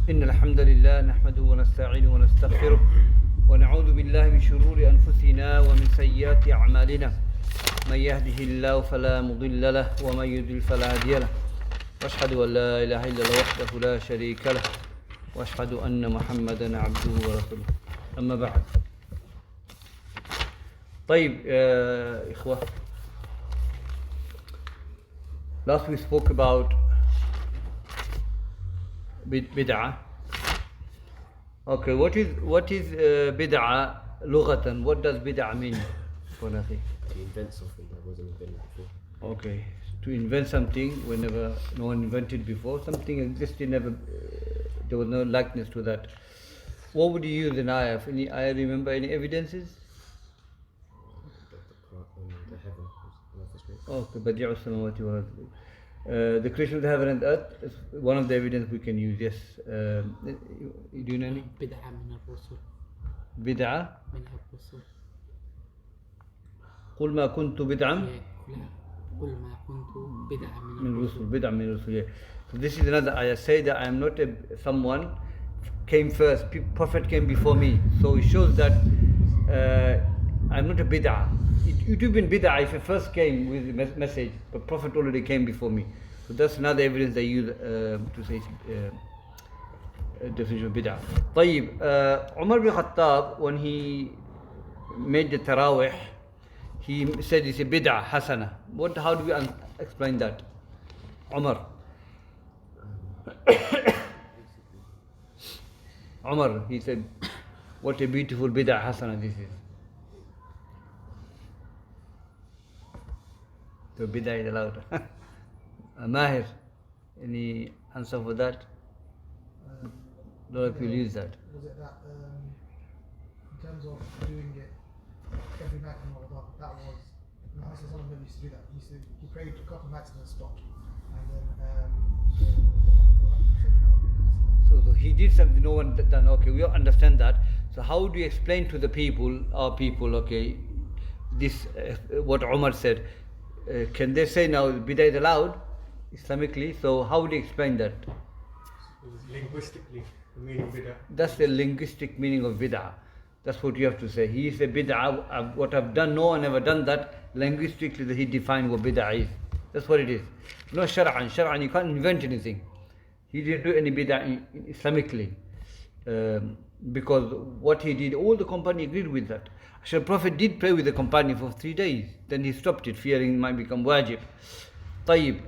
إن الحمد لله نحمده ونستعينه ونستغفره ونعوذ بالله من شرور أنفسنا ومن سيئات أعمالنا من يهده الله فلا مضل له ومن يضلل فلا هادي له وأشهد أن لا إله إلا الله وحده لا شريك له وأشهد أن محمدا عبده ورسوله أما بعد. طيب إخوة, last we spoke about bid'ah. Okay, what is bid'ah lughatan? What does bid'ah mean? To invent something that wasn't invented before. Okay, to invent something whenever no one invented before, something existed never, there was no likeness to that. What would you use in ayah? Any ayah, remember any evidences? The heaven. Okay, badi'us samawati wal ardi. The creation of the heaven and earth is one of the evidence we can use. Yes. Do you know any? بدعة من الرسل. بدعة. من الرسل. قل ما كنت بدعا. قل ما كنت بدعة من الرسل. بدعة من الرسل. Yeah. So this is another ayah. Say that I am not someone came first. Prophet came before me. So it shows that I am not a bid'ah. It would have been bid'ah if I first came with the message, but Prophet already came before me. So that's another evidence they use to say definition of bid'ah. طيب, Umar bin Khattab, when he made the Tarawih, he said it's a bid'ah hasana. How do we explain that? Umar. Umar, he said, what a beautiful bid'ah hasana this is. So bid'ah is allowed. Mahir, any answer for that? A lot of people use that. Was it that in terms of doing it every night in Ramadan, that was Prophet ﷺ used to do that. He prayed a couple of nights and then stopped. And then So he did something no one done. Okay, we understand that. So how do you explain to the people, our people, okay, this what Umar said? Can they say now bid'ah is allowed Islamically? So how do you explain that? Linguistically, the meaning bid'ah. That's the linguistic meaning of bid'ah. That's what you have to say. He is a bid'ah. What I've done, no one ever done that. Linguistically, he defined what bid'ah is. That's what it is. No shar'an. Shar'an, you can't invent anything. He didn't do any bid'ah Islamically. Because what he did, all the company agreed with that. So the Prophet did pray with the company for 3 days. Then he stopped it, fearing it might become wajib. طيب,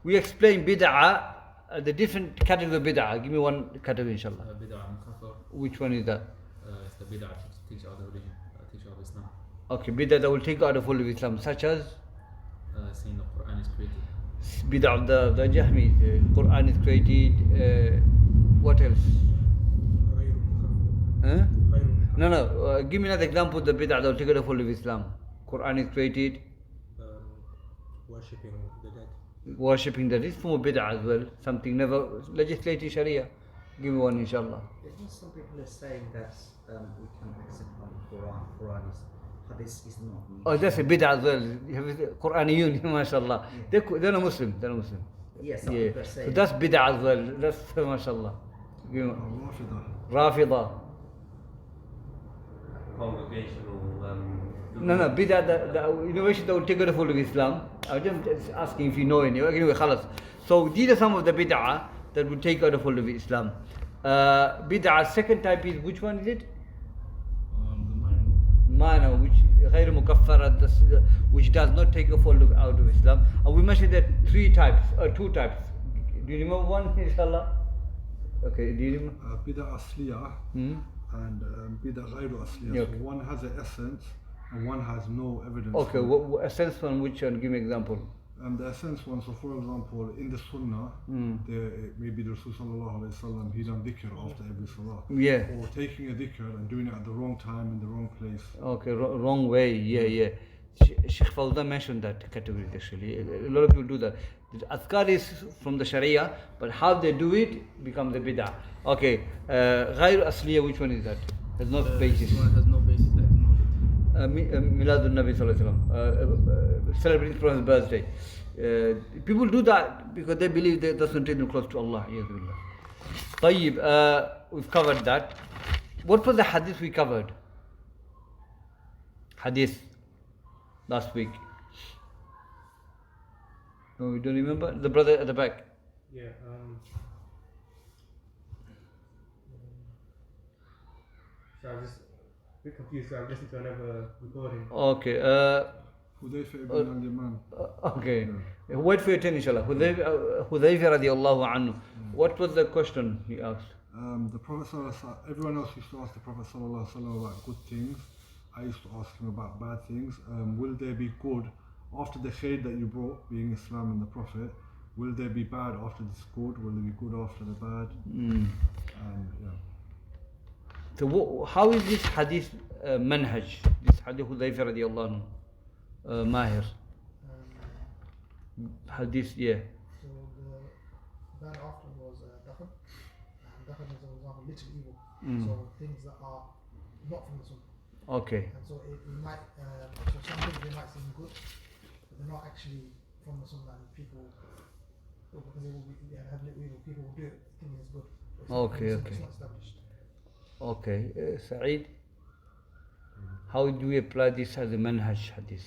we explain bid'ah, the different categories of bid'ah. Give me one category, inshallah. Bid'ah mukaffar. Which one is that? It's the bid'ah to teach out the religion, teach out Islam. Okay, bid'ah that will take out the full of Islam, such as? Saying the Quran is created. Bid'ah of the Jahmi, the Quran is created. What else? Huh? No. Give me another example of the bid'ah that will take out the full of Islam. Quran is created. Worshipping the dead. Worshipping the dead is form of bid'ah as well. Something never legislated Sharia. Give me one, inshallah. Isn't some people are saying that we can accept Quran is Hadith is not. Oh, that's a bid'ah as well. Quraniyun, mashallah. They're not Muslim. Yes, Yeah. people are saying. So that's bid'ah as well. That's mashallah. Give me one. Rafida. Congregational. No, bid'ah, the innovation that will take out the full of Islam. I was just asking if you know any. Anyway, khalas. So these are some of the bid'ah that will take out the full of Islam. Bid'ah, second type is, which one is it? Mana, which غير مكفرة, which does not take a full out of Islam. And we mentioned that 2 types. Do you remember one, inshallah? Okay, do you remember? Bid'ah asliyah and bid'ah ghayru asliyah. Okay. So one has an essence and one has no evidence. Okay, for it. essence one, which one? Give me an example. The essence one, so for example, in the Sunnah, maybe the Rasul sallallahu alayhi wa sallam, he done dhikr after every salah. Yeah. Or taking a dhikr and doing it at the wrong time in the wrong place. Okay, wrong way. Yeah. Shaykh Fawzan mentioned that category actually. A lot of people do that. The azkar is from the Sharia, but how they do it becomes the bid'ah. Okay, ghayr asliya, which one is that? Has no basis. This one has no basis. Miladun Nabi Sallallahu Alaihi Wasallam, celebrating for his birthday. People do that because they believe that that's going to take them close to Allah. طيب, we've covered that. What was the hadith we covered? Hadith last week. No, you don't remember? The brother at the back. Yeah. So I was just a bit confused. So I listened to another recording. Okay. Hudayfa ibn al-Yaman. Okay. Wait for your turn, inshallah. Hudayfa radiallahu anhu. What was the question he asked? The Prophet everyone else used to ask the Prophet ﷺ about good things. I used to ask him about bad things. Will there be good after the khair that you brought, being Islam and the Prophet? Will there be bad after this good? Will there be good after the bad? Yeah. So how is this hadith manhaj? This hadith Hudayfa radiallahu anhu, Mahir. Hadith, yeah. So the bad after was dakhal. And dakhal is, for example, little evil. So things that are not from the sunnah. Okay. And so it might, so some things they might seem good, but they're not actually from the sunnah, and people, because they will be, have little evil, people will do it thinking it's good. But it's not Okay, from the okay. sunnah, it's not established. Okay. Saeed, how do we apply this as a manhaj hadith?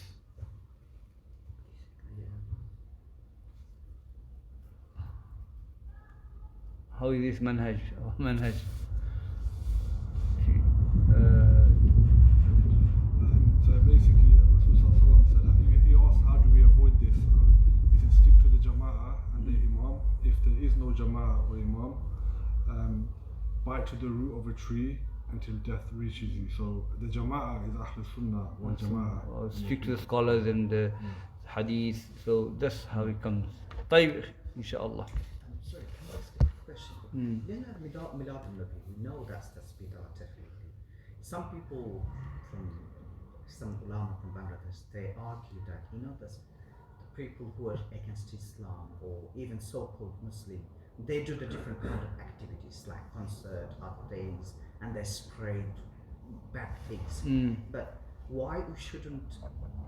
How is this manhaj? Manhaj. So basically, Rasul said that he asked, how do we avoid this? He said, stick to the jama'ah and the imam. If there is no jama'ah or imam, bite to the root of a tree until death reaches you. So the jama'ah is Ahl Sunnah wal jama'ah. Or stick to the scholars and the hadith. So that's how it comes. طيب, inshallah. Sorry, can I ask a question? Milad al-Nabi, we know that's bid'ah, definitely. Some people from some ulama from Bangladesh, they argue that, that the people who are against Islam or even so-called Muslim, they do the different kind of activities like concert, other things, and they spread bad things. But why we shouldn't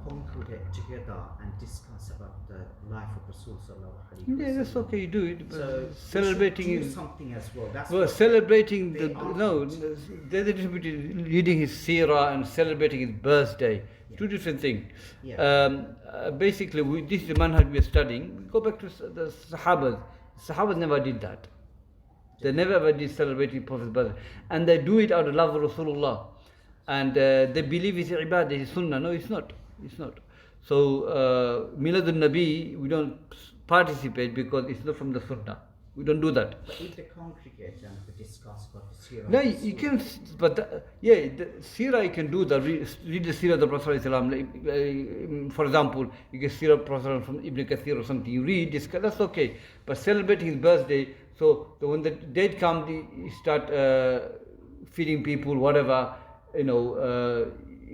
come together and discuss about the life of Rasul sallallahu alaihi wasallam? Yeah, that's okay. You do it. But So celebrating we should do is something as well. That's well, what celebrating they the argued. there's a difference between reading his seerah and celebrating his birthday. Two different things. Yeah. Basically, this is the manhaj we are studying. We go back to the Sahabas. Sahabas never did that. They never ever did celebrating Prophet's birthday, and they do it out of love of Rasulullah, and they believe it's ibadah, it's sunnah. No, it's not. It's not. So Milad al-Nabi, we don't participate because it's not from the sunnah. We don't do that. But if they congregate and they discuss about the seerah, No, you can, but the seerah you can do that. Read the seerah of the Prophet ﷺ. For example, you get seerah of the Prophet from Ibn Kathir or something. You read, discuss, that's okay. But celebrating his birthday, so when the date comes, you start feeding people, whatever,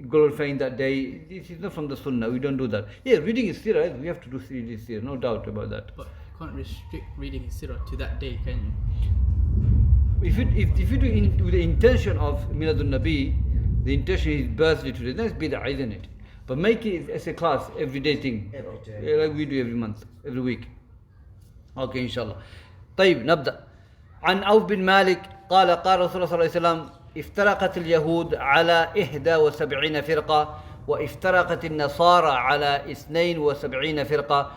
glorifying that day. This is not from the sunnah. We don't do that. Yeah, reading his seerah, we have to do his seerah, no doubt about that. But you can't restrict reading his sirah to that day, can you? If you do with the intention of Miladun Nabi, the intention is birthday today, that's bid'ah, isn't it? But make it as a class, everyday thing. Every day. Like we do every month, every week. Okay, inshallah. طيب نبدأ. عن عوف بن مالك قال قال رسول الله صلى الله عليه وسلم افترقت اليهود على 71 فرقة وافترقت النصارى على 72 فرقة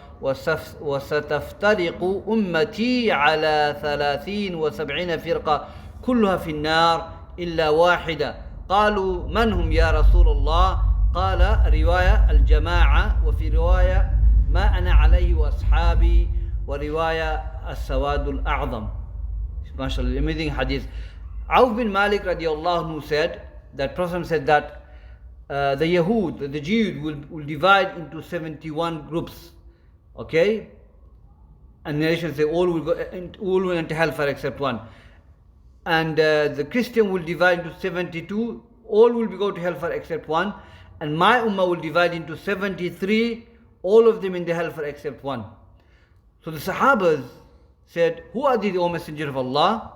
وستفترق أمتي على 73 فرقة كلها في النار إلا واحدة قالوا من هم يا رسول الله قال رواية الجماعة وفي رواية ما أنا عليه وأصحابي ورواية السواد الأعظم. MashaAllah, amazing hadith. Auf bin Malik radiallahu anhu said that Prophet said that the Yahud, the Jews will divide into 71 groups. Okay? And narration say all will enter hellfire except one. And the Christian will divide into 72, all will go to hellfire except one. And my ummah will divide into 73, all of them in the hellfire except one. So the Sahabas said, who are these, O Messenger of Allah?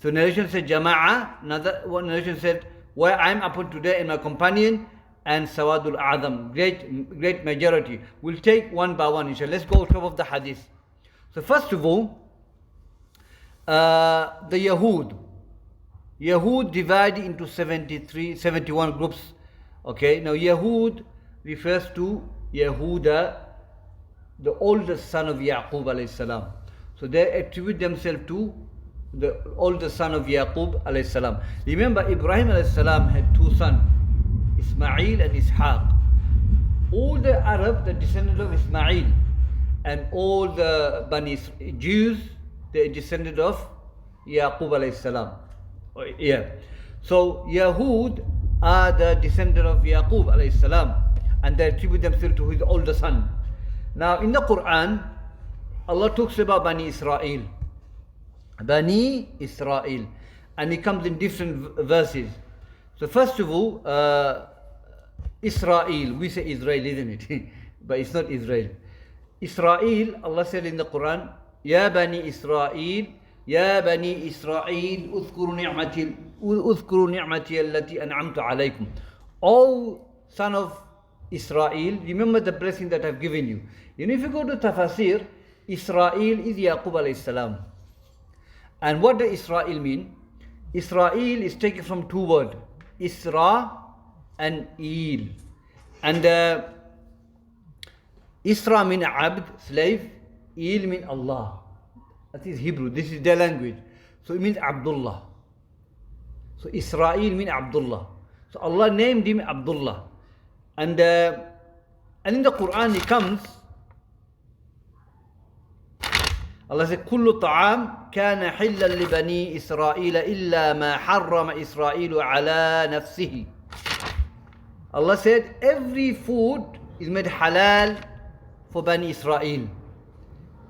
So narration said Jama'ah, another one narration said, where I am upon today and my companion, and Sawadul A'zam, great majority. We'll take one by one, inshallah. Let's go top of the hadith. So first of all, the Yahud divided into 71 groups. Okay, now Yahud refers to Yehuda, the oldest son of Yaqub alayhi salam. So they attribute themselves to the oldest son of Yaqub alayhi salam. Remember, Ibrahim alayhi salam had two sons, Ismail and Ishaq. All the Arab, the descendant of Ismail, and all the Bani Jews, they descended of Yaqub alayhi salam. Yeah. So Yahud are the descendant of Yaqub alayhi salam, and they attribute themselves to his older son. Now in the Quran, Allah talks about Bani Israel. Bani Israel. And it comes in different verses. So first of all, Israel, we say Israel, isn't it? But it's not Israel. Israel, Allah said in the Quran, Ya Bani Israel, Ya Bani Israel, اذكروا نعمتي التي أنعمت عليكم. O son of Israel, remember the blessing that I've given you. You know, if you go to Tafasir, Israel is Yaqub alayhi salam. And what does Israel mean? Israel is taken from two words, Isra and Il. And Isra means abd, slave. Il means Allah. That is Hebrew. This is their language. So it means Abdullah. So Israel means Abdullah. So Allah named him Abdullah. And in the Quran it comes, Allah says, كل طعام كان حلا لبني إسرائيل إلا ما حرم إسرائيل على نفسه. Allah said, every food is made halal for Bani Israel,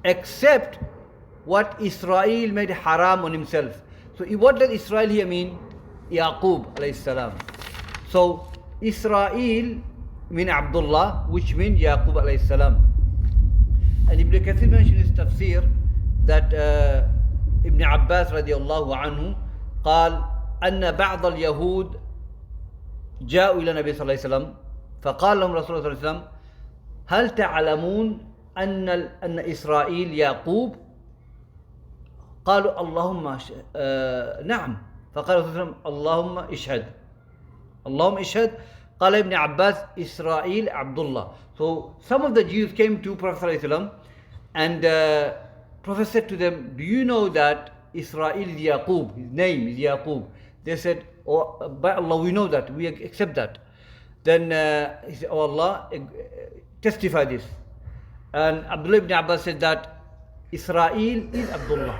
except what Israel made haram on himself. So what does Israel here mean? Yaqub alayhi salam. So Israel mean Abdullah, which means Yaqub alayhi salam. And Ibn Kathir mentioned in his tafsir that Ibn Abbas radiallahu anhu قال أن بعض اليهود جاءوا إلى النبي صلى الله عليه وسلم فقال لهم رسول الله صلى الله عليه وسلم هل تعلمون أن إسرائيل يعقوب؟ قالوا اللهم نعم. فقال رسول الله صلى الله عليه وسلم اللهم اشهد. اللهم اشهد. قال Ibn Abbas Israel Abdullah. So some of the Jews came to Prophet صلى الله عليه وسلم, and Prophet said to them, do you know that Israel is Yaqub? His name is Yaqub. They said, oh, by Allah, we know that, we accept that. Then he said, oh Allah, testify this. And Abdullah ibn Abbas said that Israel is Abdullah.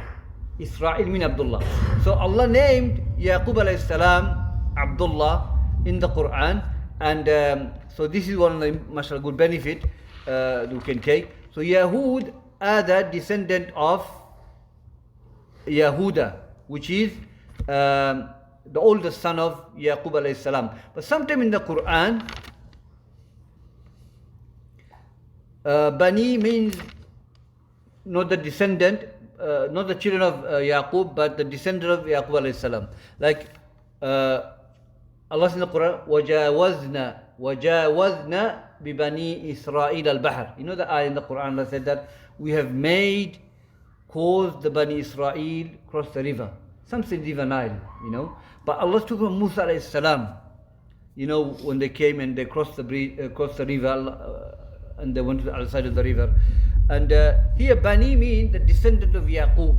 Israel means Abdullah. So Allah named Yaqub alayhi salam Abdullah in the Quran, and so this is one of the mashallah good benefit we can take. So Yahud are the descendant of Yahuda, which is the oldest son of Yaqub alayhi salam. But sometime in the Quran, Bani means not the descendant, not the children of Yaqub, but the descendant of Yaqub alayhi salam. Like Allah says in the Quran, وَجَاوَزْنَا بِبَنِي إِسْرَائِيلَ الْبَحْرِ. You know the ayah in the Quran that said that we have caused the Bani Israel cross the river. Some say river Nile, you know. But Allah took from Musa alayhi salam, you know, when they came and they crossed the river, and they went to the other side of the river. And here Bani means the descendant of Yaqub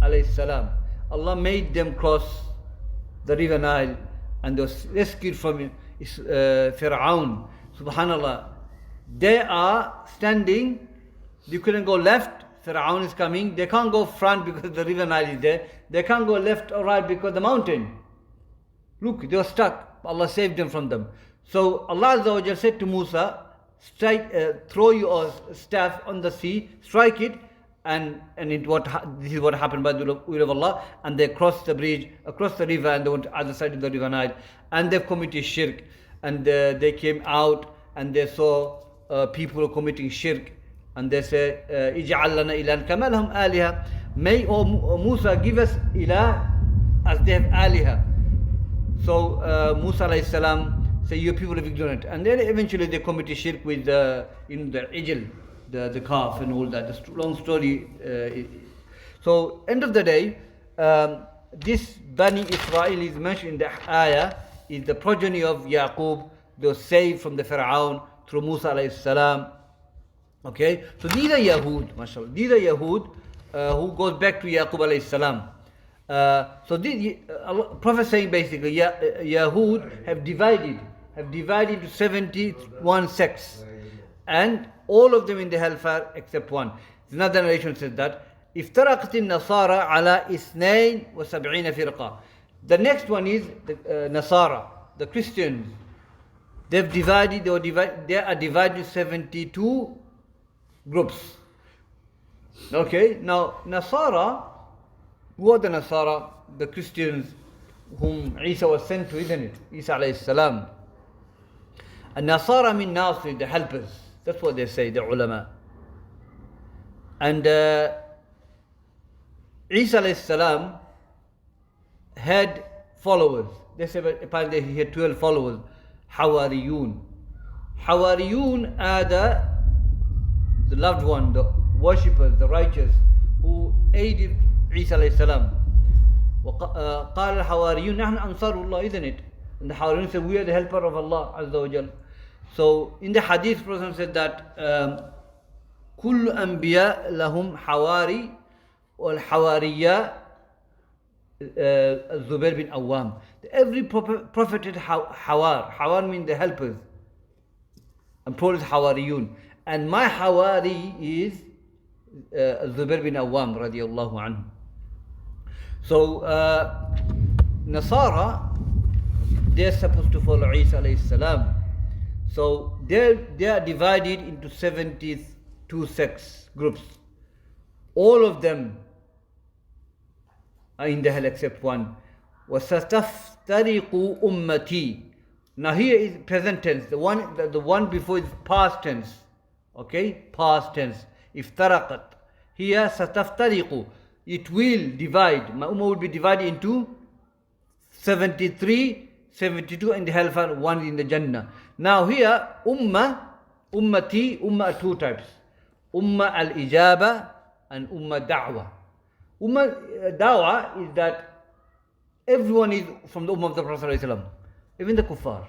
alayhi salam. Allah made them cross the river Nile, and they were rescued from Fir'aun. Subhanallah. They are standing, you couldn't go left, Fir'aun is coming. They can't go front because the river Nile is there. They can't go left or right because the mountain. Look, they were stuck. Allah saved them from them. So Allah Azza wa Jalla said to Musa, throw your staff on the sea, strike it, and this is what happened by the will of Allah. And they crossed the bridge, across the river, and they went to the other side of the river Nile. And they committed shirk. And they came out and they saw people committing shirk. And they said, اجعل لنا إلها كما لهم آلهة. May, O Musa, give us ilah as they have aliha. So Musa alayhi salam said, you people are ignorant. And then eventually they committed shirk with the ijl, the calf and all that. It's a long story. So, end of the day, this Bani Israel is mentioned in the ayah, is the progeny of Yaqub, they were saved from the Pharaoh through Musa alayhi salam. Okay, so these are Yahud, mashallah. These are Yahud who goes back to Yaqub alayhi salam. So this, Prophet saying basically, Yahud have divided into 71 sects, and all of them in the hellfire except one. Another narration says that افترقت النصارى على 72 فرقة. The next one is the Nasara, the Christians. They are divided into 72 groups. Okay, now Nasara, who are the Nasara? The Christians whom Isa was sent to, isn't it? Isa alayhi salam. And Nasara mean Nasir, the helpers. That's what they say, the ulama. And Isa alayhi salam had followers. They say apparently he had 12 followers. Hawariyun. Hawariyun are the loved one, the worshippers, the righteous, who aided Isa alayhi salam. قال الحواريون نحن أنصار الله, isn't it? And the Hawariyun said, we are the helper of Allah Azza wa Jal. So in the Hadith, Prophet said that كل أنبياء لهم حواري والحوارية الزبير bin Awam. Every prophet had Hawar. Hawar means the helpers. And Prophet is Hawariyun. And my Hawari is Zubair bin Awam radiallahu anhu. So Nasara, they're supposed to follow Isa alayhi salam. So they are divided into 72 sects, groups. All of them are in the hell except one. وَسَتَفْتَرِقُ أُمَّتِي. Now here is present tense. The one before is past tense. Okay, past tense. افترقت. Here ستفترق. It will divide. My ummah will be divided into 73, 72 in the hellfire, one in the Jannah. Now here, ummati, ummah are two types. Ummah al-ijaba and ummah da'wah. Ummah da'wah is that everyone is from the ummah of the Prophet ﷺ, even the kuffar.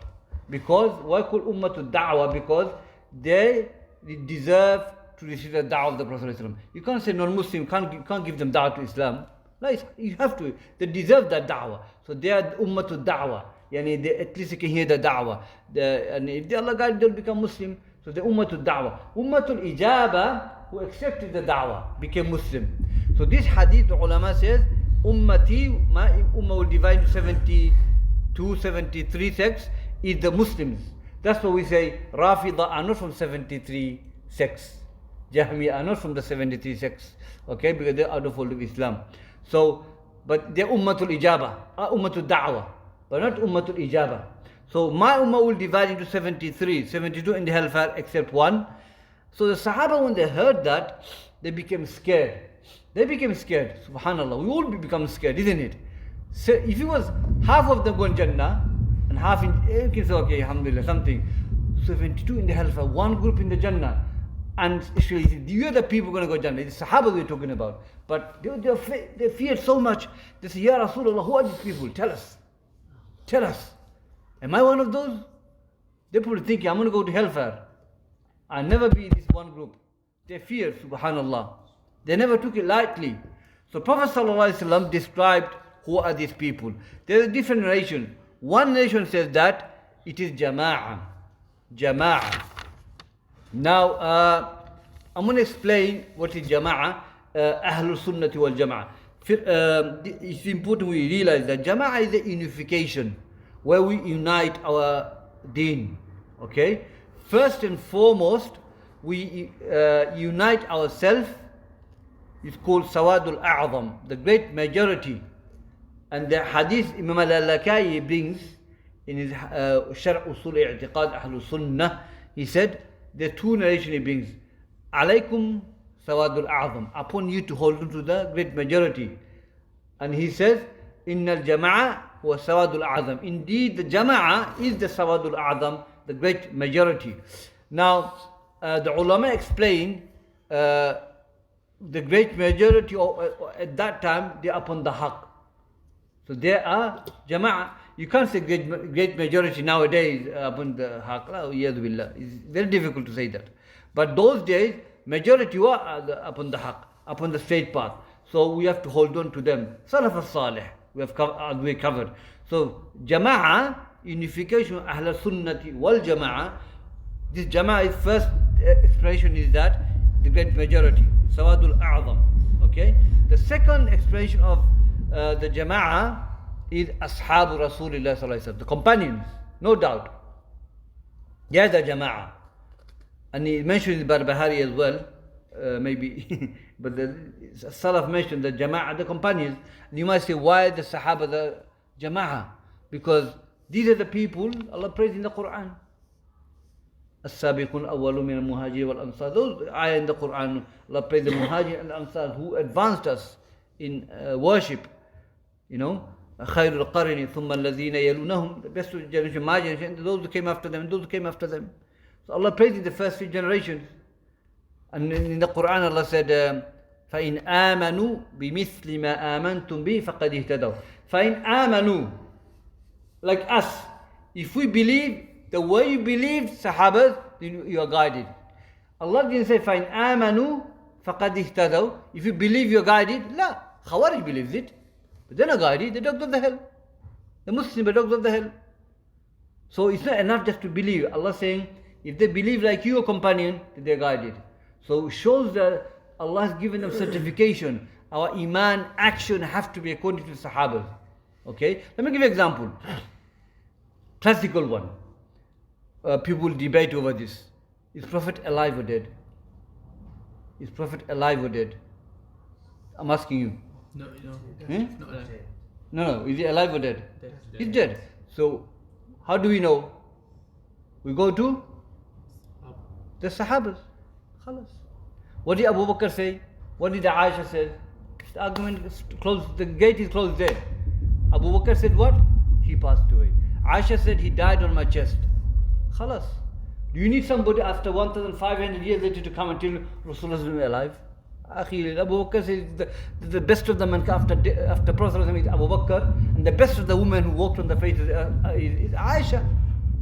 Because, why call ummah to da'wah? Because they deserve to receive the da'wah of the Prophet ﷺ. You can't say non-Muslim, you can't give them da'wah to Islam. No, you have to. They deserve that da'wah. So they are ummah to da'wah. Yani they, at least they can hear the da'wah. And if they Allah guide, they'll become Muslim. So the ummah to da'wah. Ummah to ijaba, who accepted the da'wah, became Muslim. So this hadith, the ulama says, ummati, my ummah will divide into 72, 73 sects, is the Muslims. That's why we say, Rafida are not from 73 sects. Jahmi are not from the 73 sects. Okay, because they're out of fold of Islam. So, but they're ummatul ijaba, ummatul da'wah, but not ummatul ijaba. So my ummah will divide into 73, 72 in the hellfire except one. So the Sahaba, when they heard that, they became scared. They became scared. Subhanallah, we all become scared, isn't it? So if it was half of them going Jannah and half in, you can say, okay, alhamdulillah, something. 72 in the hellfire, one group in the Jannah. And you are the people going to go Jannah. It's Sahaba we're talking about. But they feared so much. They say, Ya Rasulullah, who are these people? Tell us. Tell us. Am I one of those? They probably think, I'm going to go to hellfire. I'll never be in this one group. They feared, subhanallah. They never took it lightly. So Prophet ﷺ described who are these people. There's a different narration. One narration says that it is jama'ah. Jama'ah. Now, I'm going to explain what is jama'ah, Ahlul Sunnati wal Jama'ah. It's important we realize that jama'ah is a unification, where we unite our deen. Okay? First and foremost, we unite ourselves. It's called Sawadul A'zam, the great majority. And the hadith Imam al-Laka'i brings in his Sharh Usul I'tiqad Ahlul Sunnah, he said, the two narration he brings, Alaykum Sawadul A'zam, upon you to hold on to the great majority. And he says, Innal Jama'a wa Sawadul A'zam. Indeed, the Jama'a is the Sawadul A'zam, the great majority. Now, the ulama explain the great majority at that time, they are upon the haqq. So they are jama'ah. You can't say great majority nowadays upon the haqq. It's very difficult to say that. But those days, majority were upon the haqq, upon the straight path. So we have to hold on to them. Salaf al-Salih, we covered. So jama'ah, unification of Ahl Sunnati wal Jama'ah. This Jama'ah is first explanation is that the great majority, Sawadul A'zam. Okay. The second explanation of the Jama'ah is Ashabu Rasulullah sallallahu alaihi wasallam, the companions, no doubt. They are the Jama'ah. And he mentioned in Barbahari as well, maybe, but the Salaf mentioned the Jama'ah, the companions. And you might say, why the Sahaba, the Jama'ah? Because these are the people Allah praised in the Quran. As-sabiqun awwalu min al-muhajir wal-ansar. Those ayah in the Quran, Allah praised the muhajir and ansar who advanced us in worship. You know, khairul qarni thumma alladhina yalunahum, the best generation, my generation, those who came after them, and those who came after them. So Allah praised the first 3 generations. And in the Quran Allah said, فَإِنْ آمَنُوا بِمِثْلِ مَا آمَنْتُمْ بِهِ فَقَدْ اهْتَدَوْا. فَإِنْ آمَنُوا, like us, if we believe the way you believed Sahabas, then you are guided. Allah didn't say فَإِنْ آمَنُوا فَقَدْ اهْتَدَوْا. If you believe you are guided, la. Khawarij believes it, but they're not guided, they're dogs of the hell. The Muslims are dogs of the hell. So it's not enough just to believe. Allah saying, if they believe like your companion, then they're guided. So it shows that Allah has given them certification. Our iman action have to be according to the Sahabas. Okay? Let me give you an example. Classical one. People debate over this. Is Prophet alive or dead? Is Prophet alive or dead? I'm asking you. No, not alive. No. Is he alive or dead? Dead. He's dead. So, how do we know? We go to the Sahabas. Khalas. What did Abu Bakr say? What did Aisha say? The argument is closed, the gate is closed there. Abu Bakr said what? He passed away. Aisha said he died on my chest. Khalas. Do you need somebody after 1,500 years later to come and tell Rasulullah is alive? Akhil, Abu Bakr says the best of the man after Prophet is Abu Bakr, and the best of the women who walked on the face is Aisha.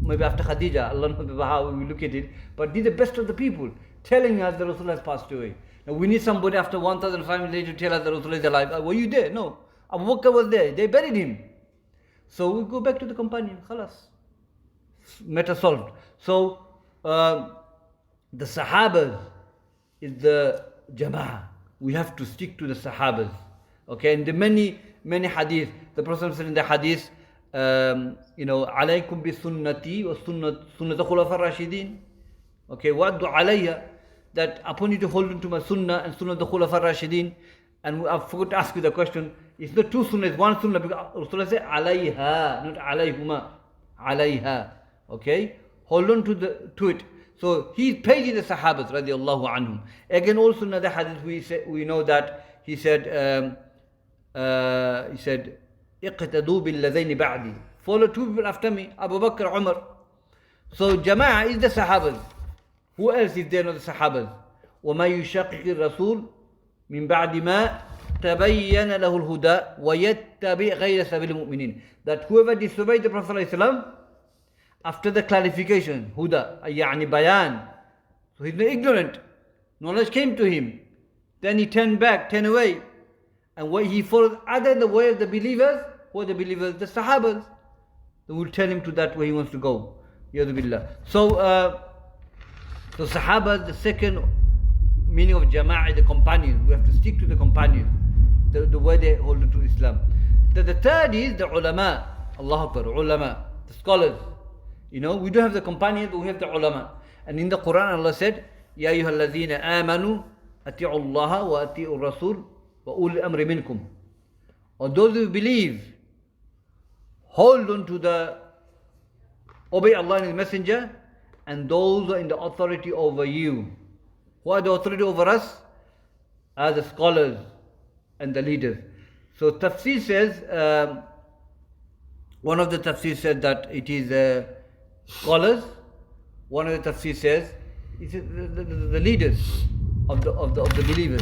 Maybe after Khadija, Allah knows how we look at it. But these are the best of the people telling us that Rasulullah has passed away. Now we need somebody after 1,500 years to tell us that Rasulullah is alive. Were you there? No. Abu Bakr was there. They buried him. So we go back to the companion. Khalas. Matter solved. So the Sahabas is the Jama'ah. We have to stick to the Sahabas. Okay, and the many hadith, the Prophet said in the hadith, alaykum bi sunnati wa sunnat khulafa rashidin. Okay, wa'addu alayya, that upon you to hold on to my sunnah and sunnah the khulafa rashidin. And I forgot to ask you the question. It's not 2 sunnah, it's 1 sunnah, because Rasulullah said alayha, not alayhuma, alayha. Okay, hold on to it. So he praised the Sahabas radiallahu anhum. Again, also another hadith we know that he said, اقتدوا بالذين بعدي. Follow 2 people after me, Abu Bakr, Umar. So Jama'ah is the Sahabas. Who else is there not the Sahabas? وَمَا يُشَقِّقِ الرَّسُولِ مِنْ بَعْدِ مَا تَبَيَّنَ لَهُ الْهُدَى وَيَتَّبِعْ غَيْرَ سَبِيلِ الْمُؤْمِنِينَ. That whoever disobeyed the Prophet ﷺ after the clarification, Huda, yani bayan, so he's not ignorant, knowledge came to him, then he turned back, turned away, and what he followed other than the way of the believers. Who are the believers? The Sahabas. They will tell him to that way he wants to go. Yadu billah. So Sahabas, the second meaning of Jama'ah, the companions. We have to stick to the companions, the way they hold on to Islam. The third is the ulama. Allah Akbar, ulama, the scholars. We don't have the companions, but we have the ulama. And in the Quran, Allah said, Ya ayyuhalladhina amanu ati'u Allah wa ati'u Rasul wa ul amri minkum. Or those who believe, hold on to obey Allah and His Messenger, and those who are in the authority over you. Who are the authority over us? Are the scholars and the leaders. So Tafsir says, one of the Tafsir said that it is scholars. One of the Tafsir says it's the leaders of the believers.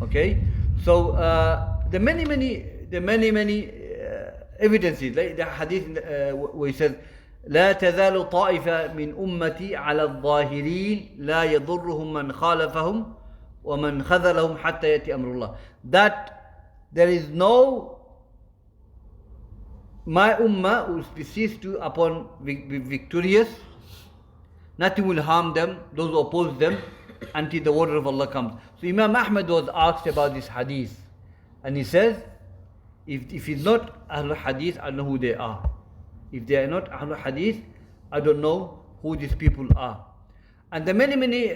Okay, so the many evidences, like the hadith where he says, لا تزال طائفة من أمتي على الظاهرين لا يضرهم من خالفهم ومن خذلهم حتى يأتي أمر الله. That there is no, my ummah will cease to upon victorious, nothing will harm them, those who oppose them, until the order of Allah comes. So Imam Ahmad was asked about this hadith, and he says, if it's not Ahlul Hadith, I don't know who they are. If they are not Ahlul Hadith, I don't know who these people are. And the many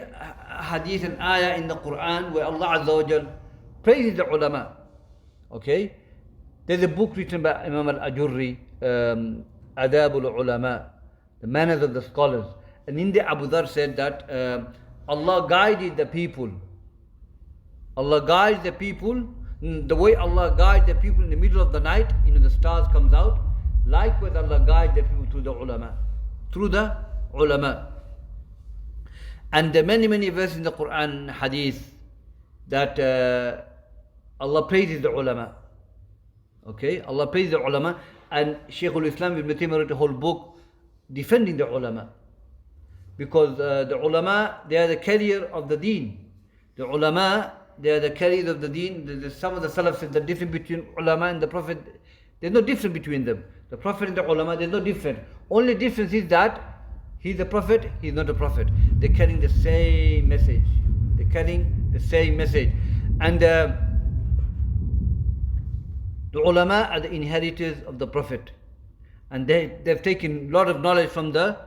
hadith and ayah in the Quran where Allah Azza wa Jal praises the ulama. Okay? There's a book written by Imam al-Ajurri, Adab al-Ulama, the manners of the scholars. And in there Abu Dhar said that Allah guided the people. Allah guides the people, the way Allah guides the people in the middle of the night, the stars comes out. Likewise Allah guides the people through the ulama. Through the ulama. And the many verses in the Quran and Hadith that Allah praises the ulama. Okay, Allah praises the ulama, and Shaykh al-Islam ibn Taymiyyah wrote a whole book defending the ulama. Because the ulama, they are the carrier of the deen. The ulama, they are the carriers of the deen. Some of the Salaf said the difference between ulama and the Prophet, there's no difference between them. The Prophet and the ulama, there's no difference. Only difference is that he's a prophet, he's not a prophet. They're carrying the same message. They're carrying the same message. And the ulama are the inheritors of the Prophet. And they've taken a lot of knowledge from Prophet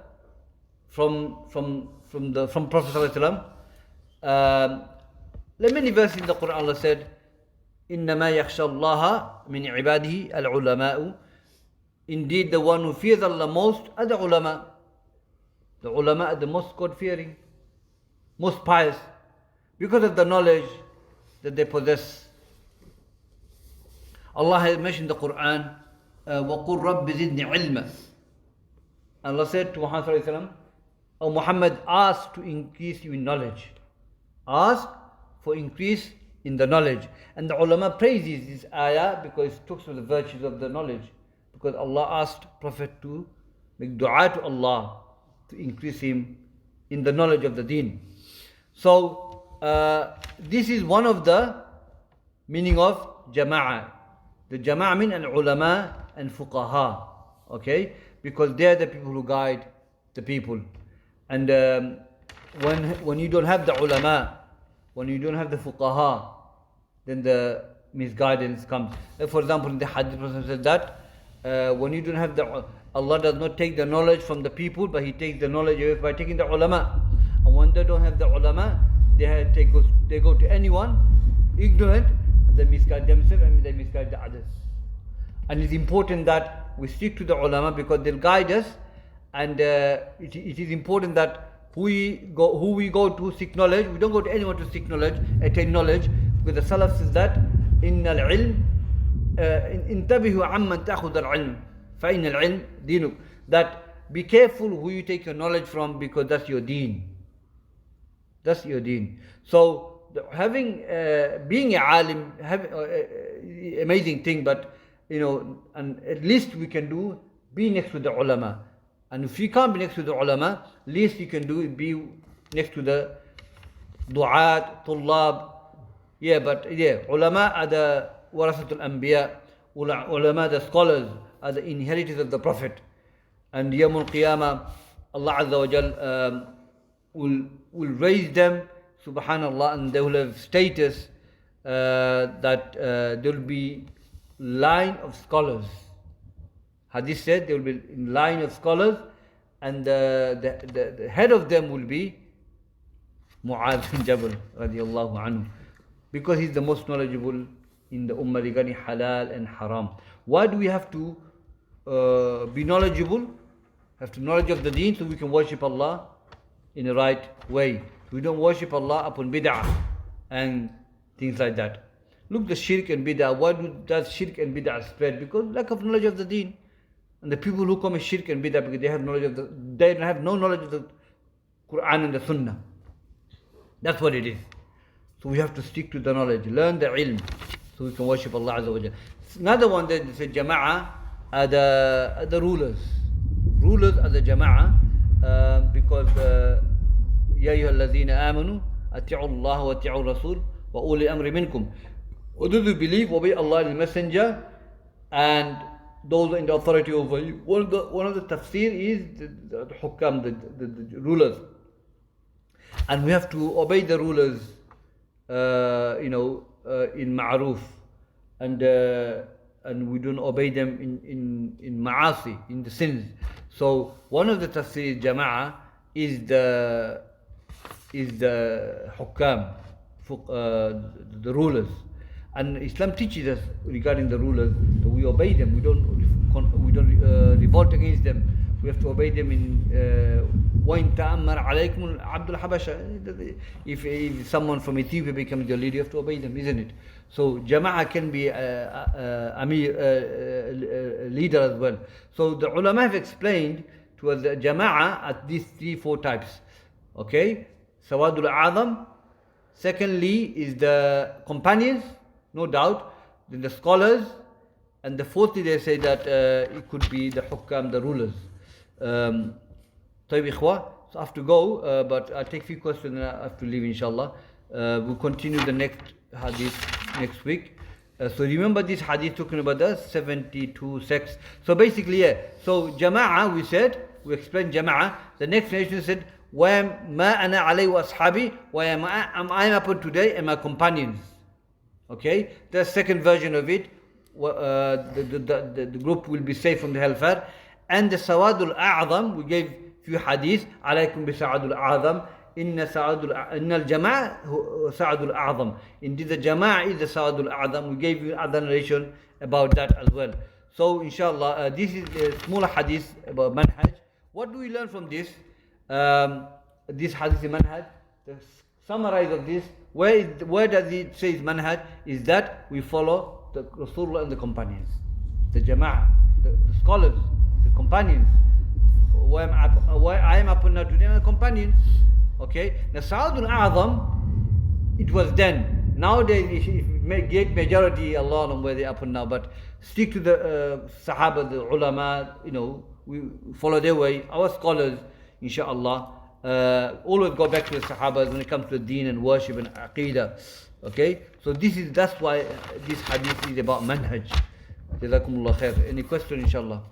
ﷺ. There are many verses in the Quran. Allah said, إِنَّمَا يَخْشَى اللَّهَ مِنْ عِبَادِهِ الْعُلَمَاءُ. Indeed, the one who fears Allah most are the ulama. The ulama are the most God-fearing, most pious, because of the knowledge that they possess. Allah has mentioned in the Quran, وَقُلْ رَبِّ زِدْنِ عِلْمًا. Allah said to Muhammad ﷺ, "O Muhammad, ask to increase you in knowledge. Ask for increase in the knowledge." And the ulama praises this ayah because it talks of the virtues of the knowledge. Because Allah asked Prophet to make dua to Allah to increase him in the knowledge of the deen. So this is one of the meaning of jama'ah. The jama'ah mean al-ulama and fuqaha. Okay? Because they are the people who guide the people. And when you don't have the ulama, when you don't have the fuqaha, then the misguidance comes. For example, in the Hadith, Prophet said that when you don't have Allah does not take the knowledge from the people, but He takes the knowledge away by taking the ulama. And when they don't have the ulama, they go to anyone ignorant, and they misguide themselves and they misguide the others. And it's important that we stick to the ulama because they'll guide us. And it is important that who we go to seek knowledge, we don't go to anyone to seek knowledge, attain knowledge, because the Salaf says that إن العلم انتبهوا عمن تأخذ العلم فإن العلم دينك. That be careful who you take your knowledge from, because that's your deen. That's your deen. So being a alim, amazing thing, but and at least we can do be next to the ulama. And if you can't be next to the ulama, least you can do is be next to the du'at, tullab. Ulama are the warasatul anbiya. Ulama, the scholars, are the inheritors of the Prophet. And Yawmul Qiyamah, Allah Azza wa Jal will raise them, subhanallah, and they will have status that there will be line of scholars. Hadith said there will be in line of scholars, and the head of them will be Mu'adh bin Jabal radiallahu anhu, because he's the most knowledgeable in the ummah regarding halal and haram. Why do we have to be knowledgeable? Have to knowledge of the deen so we can worship Allah in the right way. We don't worship Allah upon bid'ah and things like that. Look, the shirk and bid'ah. Why does shirk and bid'ah spread? Because lack of knowledge of the deen. And the people who commit shirk and bid'ah, because they have no knowledge of the Quran and the Sunnah. That's what it is. So we have to stick to the knowledge, learn the ilm, so we can worship Allah Azza wa Jalla. Another one that said Jama'ah are the rulers. Rulers are the Jama'ah because Ya ayyuha alladhina amanu ati'u Allah wa ati'u Rasul wa uli amri minkum. Or those who believe, obey Allah and the Messenger and those in the authority over you. One of the tafsir is the hukam, the rulers. And we have to obey the rulers, in ma'ruf, and we don't obey them in ma'asi, in the sins. So one of the tafsir jama'ah is the hukam, the rulers. And Islam teaches us regarding the rulers that we obey them. We don't revolt against them. We have to obey them in وَإِن تَأَمَّرَ عَلَيْكُمُ عَبْدُ الْحَبَشَةِ. If someone from Ethiopia becomes your leader, you have to obey them, isn't it? So Jama'ah can be a leader as well. So the ulama have explained to us the Jama'ah at these 3-4 types. Okay? Sawadul A'zam. Secondly is the companions, no doubt. Then the scholars. And the fourthly they say that it could be the hukam, the rulers. طيب إخوة, so I have to go, but I'll take a few questions and I have to leave inshallah. We'll continue the next hadith next week. So remember this hadith talking about the 72 sects. So basically, yeah. So Jama'ah, we explained Jama'ah. The next nation said, وَمَا أَنَا عَلَيْهِ وَأَصْحَابِي I am upon today and my companions. Okay, the second version of it. The group will be safe from the hellfire. And the Sawadul A'zam, we gave few hadith. Alaykum bi Sawadul A'zam. Inna al-Jama'ah Sawadul A'zam. Indeed, the Jama'ah is the Sawadul A'zam. We gave you other narration about that as well. So, inshallah, this is a smaller hadith about Manhaj. What do we learn from this? This hadith in Manhaj. The summarize of this, where does it say Manhaj? Is that we follow the Rasulullah and the companions, the Jama'ah, the scholars, the companions. Where I am upon now today, my companions. Okay. Now Sawadul A'zam, it was then. Nowadays, great majority, Allah knows where they are upon now. But stick to the Sahaba, the ulama. We follow their way. Our scholars, inshallah, always go back to the Sahabas when it comes to deen and worship and aqidah. Okay, so that's why this hadith is about manhaj. Jazakumullah khair. Any question, inshallah?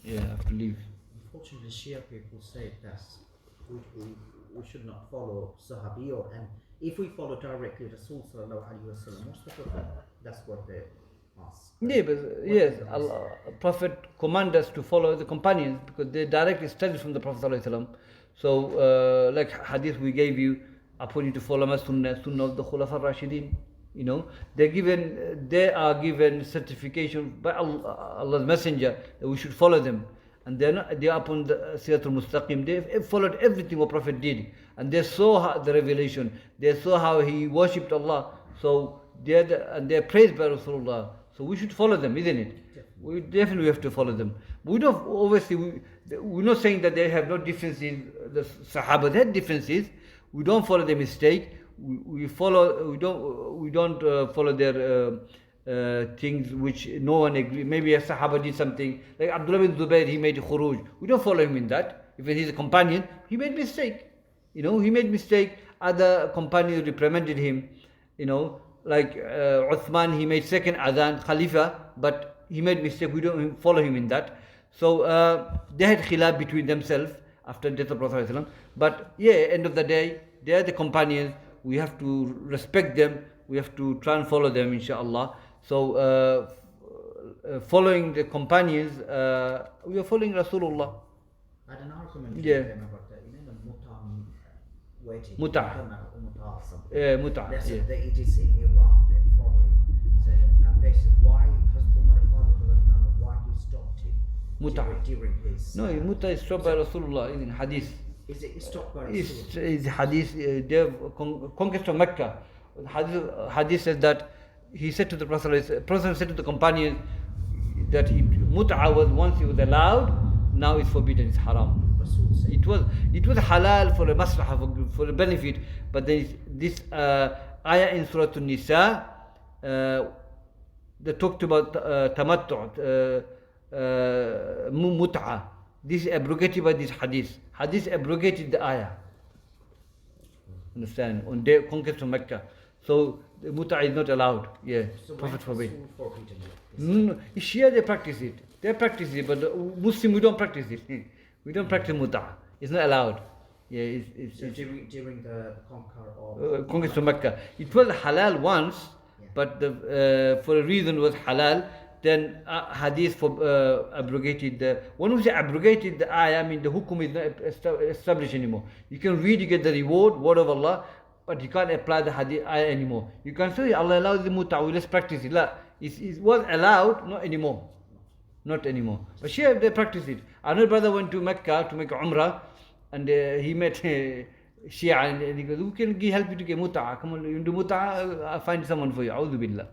Yeah, I have to leave. Unfortunately, Shia people say that we should not follow Sahabi, and if we follow directly Rasul sallallahu alaihi wasallam, what's the problem? That's what they ask. Yeah, but yes, Allah, Prophet commands us to follow the companions because they directly studied from the Prophet sallallahu alaihi wasallam. So, like hadith we gave you, upon you to follow my sunnah of the Khulafa Rashidin. They are given certification by Allah's Messenger that we should follow them. And they are upon the Siratul Mustaqim. They followed everything what Prophet did. And they saw the revelation. They saw how he worshipped Allah. So they are praised by Rasulullah. So we should follow them, isn't it? We definitely have to follow them. We don't, obviously, we're not saying that they have no differences. The Sahaba had differences. We don't follow their mistake. We don't follow their things which no one agrees. Maybe a Sahaba did something like Abdullah bin Zubayr. He made khuruj. We don't follow him in that. If he's a companion, he made mistake. He made mistake. Other companions reprimanded him. Like Uthman, he made second adhan, Khalifa, but he made mistake. We don't follow him in that. So they had khilaf between themselves after death of Prophet ﷺ. But yeah, end of the day, they are the companions. We have to respect them. We have to try and follow them, inshallah. So following the companions, we are following Rasulullah. I had an argument with Yeah. them about the wedding. Muta. They said Yeah. that it is in Iran they're following. So, and they said, why has Umar why he stopped it Muta. during his... No, Muta is stopped by Rasulullah in hadith. Is it stopped by It's Rasul? hadith, the conquest of Mecca. Hadith says that he said to the Prophet said to the companions that Mut'a was once it was allowed, now it's forbidden, it's haram. Rasul said. It was halal for a maslahah, for a benefit, but then this ayah in Surah An-Nisa, they talked about tamattu', mut'ah. This is abrogated by this hadith. Hadith abrogated the ayah. Understand? On the conquest of Mecca. So the mut'ah is not allowed. Yeah, So Prophet why forbid. Rasul forbidden it? No, Shia they practice it. They practice it, but the Muslim we don't practice it. We don't practice mut'ah. It's not allowed. Yeah, it's So during the conquer of conquest of Mecca. It was halal once, Yeah. but for a reason was halal. Then hadith abrogated the. When we say abrogated the ayah, I mean the hukum is not established anymore. You can read, you get the reward, word of Allah, but you can't apply the hadith ayah anymore. You can say Allah allows the mut'ah, let's practice it. La, it was allowed, not anymore. Not anymore. But Shia they practice it. Another brother went to Mecca to make Umrah, and he met Shia, and he goes, "Who can help you to get mut'ah? Come on, you do mut'ah, I'll find someone for you." A'udhu billah.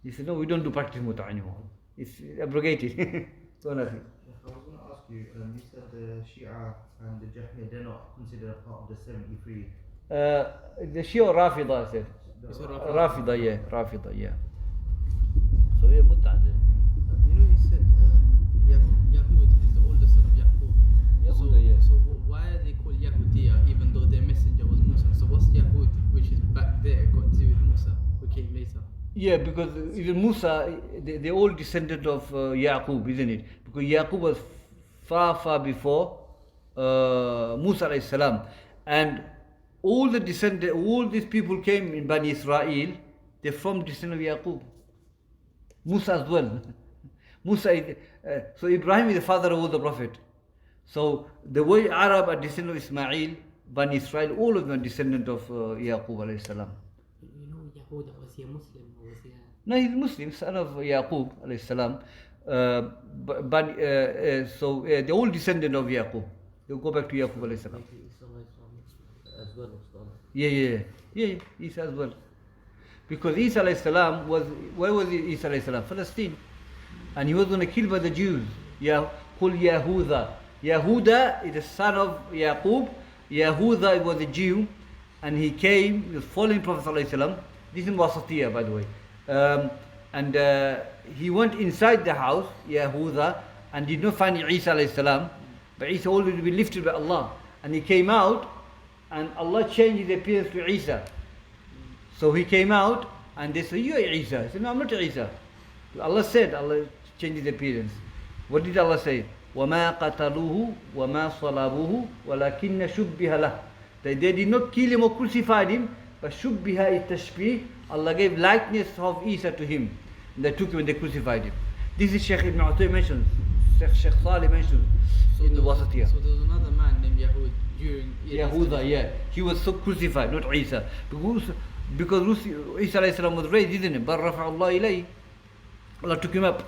He said, "No, we don't do practice mut'ah anymore. It's abrogated." So nothing. I was going to ask you, you said the Shia and the Jahmiyyah, they're not considered a part of the 73. The Shia or Rafida, I said. Is it Rafida, yeah. Rafida, yeah. So yeah, mut'ah there. You know, you said Yahud is the oldest son of Yaqub. Yahuda, yeah. So why are they called Yahudiya even though their messenger was Musa? So what's Yahud, which is back there, got to do with Musa, who came later? Yeah, because even Musa, they're all descendant of Yaqub, isn't it? Because Yaqub was far before Musa alayhi salam. And all the descendants, all these people came in Bani Israel, they're from descendant of Yaqub. Musa as well. Musa is, so Ibrahim is the father of all the prophet. So the way Arab are descendant of Ismail, Bani Israel, all of them are descendant of Yaqub alayhi salam. You know, Yahuda, was he a Muslim or was he a... No, he's Muslim, son of Yaqub alayhi salam. So they're all descendant of Yaqub. They go back to Yaqub alayhi salam. as well as the other. Yeah, Isa as well. Because Isa alayhi salam was, where was Isa alayhi salam? Palestine. And he was going to kill by the Jews. Qul Yahuda. Yahuda is the son of Yaqub. Yahuda was a Jew. And he came, he was following Prophet sallallahu alayhi wasallam. This is Wasatiyah, by the way. And he went inside the house, Yahuda, and did not find Isa alayhi salam. But Isa already been lifted by Allah. And he came out, and Allah changed his appearance to Isa. So he came out, and they said, "You are Isa." He said, "No, I'm not Isa." Allah said, Allah changed his appearance. What did Allah say? وَمَا قَتَلُوهُ وَمَا صَلَبُوهُ وَلَكِنَّ شُبِّهَ لَهُ. They did not kill him or crucified him, but shubbiha tashbih. Allah gave likeness of Isa to him. And they took him and they crucified him. This is Shaykh Ibn Haadi mentions. Shaykh Salih mentions in the Wasatiyah. So there was another man named Yahud during Yahuda, yeah. He was so crucified, not Isa. Because Isa alayhi salam was raised, isn't it? بَرَّفَعَ اللَّهِ إِلَيْهِ. Allah took him up.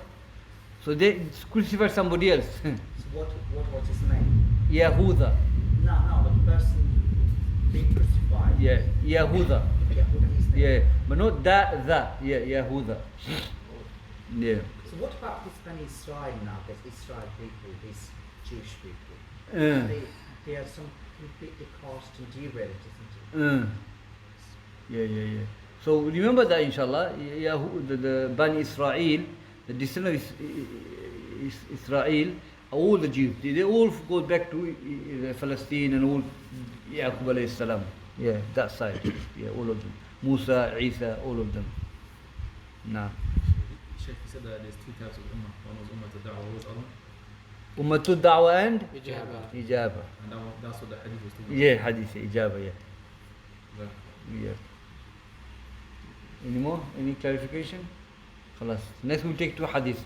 So they crucified somebody else. So what was his name? Yahuda. No, the person being crucified. Yeah, Yahuda. Yahuda, his name. Yeah, but not that. Yeah, Yahuda. Yeah. So what about this Bani Israel now? There's Israel people, these Jewish people. They are some completely cast and derailed, isn't it? Yeah. So remember that, inshallah, the Bani Israel, the descendant of Israel, all the Jews, they all go back to Palestine and all Yaqub alayhi salam. Yeah, that side. Yeah, all of them. Musa, Isa, all of them. Nah. Sheikh said that there's two types of ummah. One was ummah to da'wah, what was the other one? Ummatul Da'wah and Ijaba. Ijaba. And that's what the hadith was talking about. Yeah, hadith, Ijaba, Yeah. yeah. Any more? Any clarification? Khalas. Next we'll take two hadith.